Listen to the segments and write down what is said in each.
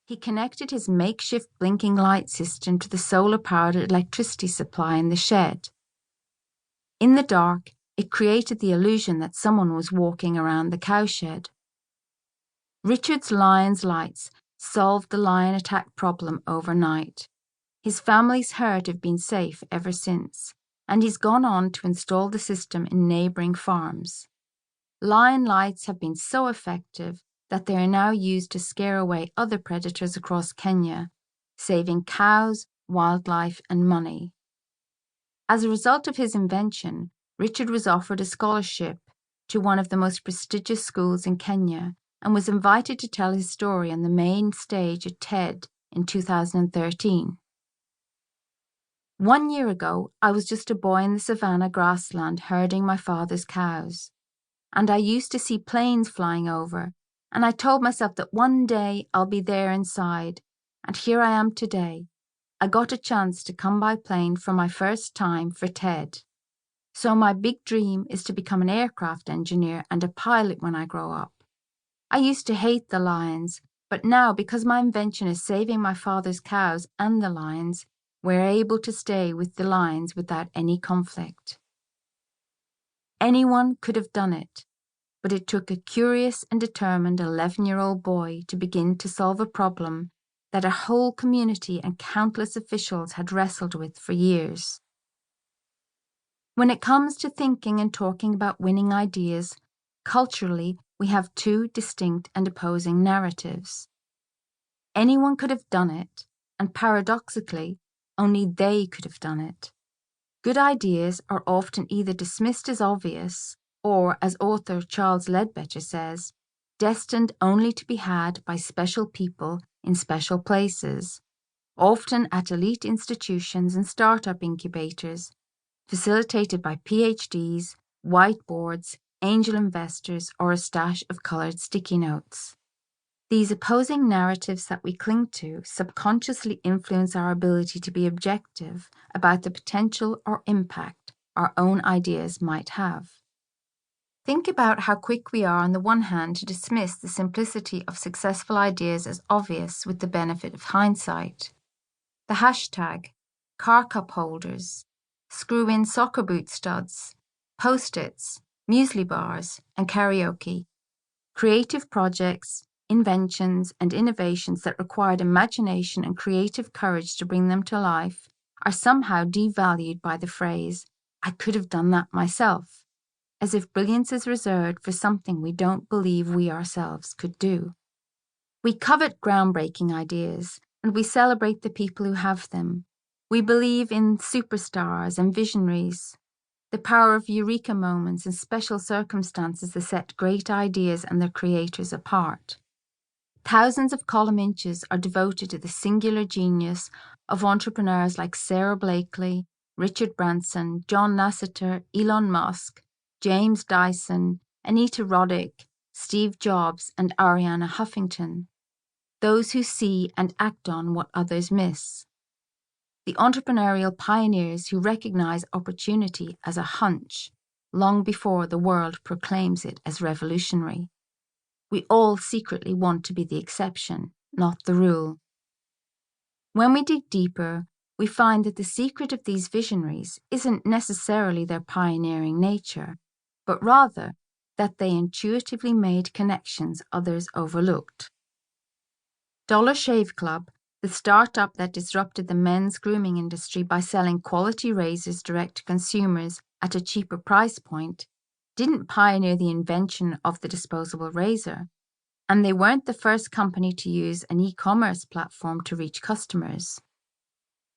He connected his makeshift blinking light system to the solar-powered electricity supply in the shed. In the dark, it created the illusion that someone was walking around the cowshed. Richard's lion's lights solved the lion attack problem overnight. His family's herd have been safe ever since, and he's gone on to install the system in neighbouring farms. Lion lights have been so effective that they are now used to scare away other predators across Kenya, saving cows, wildlife, and money. As a result of his invention, Richard was offered a scholarship to one of the most prestigious schools in Kenya and was invited to tell his story on the main stage at TED in 2013. 1 year ago, I was just a boy in the savannah grassland herding my father's cows, and I used to see planes flying over, and I told myself that one day I'll be there inside, and here I am today. I got a chance to come by plane for my first time for TED. So my big dream is to become an aircraft engineer and a pilot when I grow up. I used to hate the lions, but now because my invention is saving my father's cows and the lions, we're able to stay with the lions without any conflict. Anyone could have done it, but it took a curious and determined 11-year-old boy to begin to solve a problem that a whole community and countless officials had wrestled with for years. When it comes to thinking and talking about winning ideas, culturally, we have two distinct and opposing narratives. Anyone could have done it, and paradoxically, only they could have done it. Good ideas are often either dismissed as obvious, or, as author Charles Ledbetter says, destined only to be had by special people in special places, often at elite institutions and startup incubators, facilitated by PhDs, whiteboards, angel investors, or a stash of coloured sticky notes. These opposing narratives that we cling to subconsciously influence our ability to be objective about the potential or impact our own ideas might have. Think about how quick we are on the one hand to dismiss the simplicity of successful ideas as obvious with the benefit of hindsight. The hashtag, car cup holders, screw-in soccer boot studs, post-its, muesli bars, and karaoke. Creative projects, inventions, and innovations that required imagination and creative courage to bring them to life are somehow devalued by the phrase, "I could have done that myself," as if brilliance is reserved for something we don't believe we ourselves could do. We covet groundbreaking ideas, and we celebrate the people who have them. We believe in superstars and visionaries, the power of eureka moments and special circumstances that set great ideas and their creators apart. Thousands of column inches are devoted to the singular genius of entrepreneurs like Sarah Blakely, Richard Branson, John Lasseter, Elon Musk, James Dyson, Anita Roddick, Steve Jobs, and Arianna Huffington. Those who see and act on what others miss. The entrepreneurial pioneers who recognize opportunity as a hunch long before the world proclaims it as revolutionary. We all secretly want to be the exception, not the rule. When we dig deeper, we find that the secret of these visionaries isn't necessarily their pioneering nature, but rather that they intuitively made connections others overlooked. Dollar Shave Club, the startup that disrupted the men's grooming industry by selling quality razors direct to consumers at a cheaper price point, didn't pioneer the invention of the disposable razor, and they weren't the first company to use an e-commerce platform to reach customers.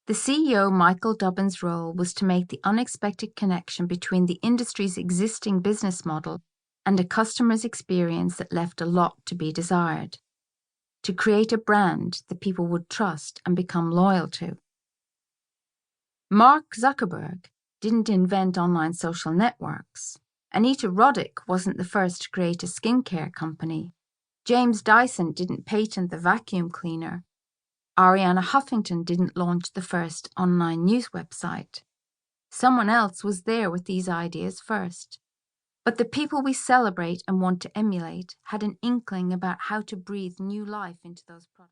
The CEO Michael Dobbin's role was to make the unexpected connection between the industry's existing business model and a customer's experience that left a lot to be desired. To create a brand that people would trust and become loyal to. Mark Zuckerberg didn't invent online social networks. Anita Roddick wasn't the first to create a skincare company. James Dyson didn't patent the vacuum cleaner. Arianna Huffington didn't launch the first online news website. Someone else was there with these ideas first. But the people we celebrate and want to emulate had an inkling about how to breathe new life into those products.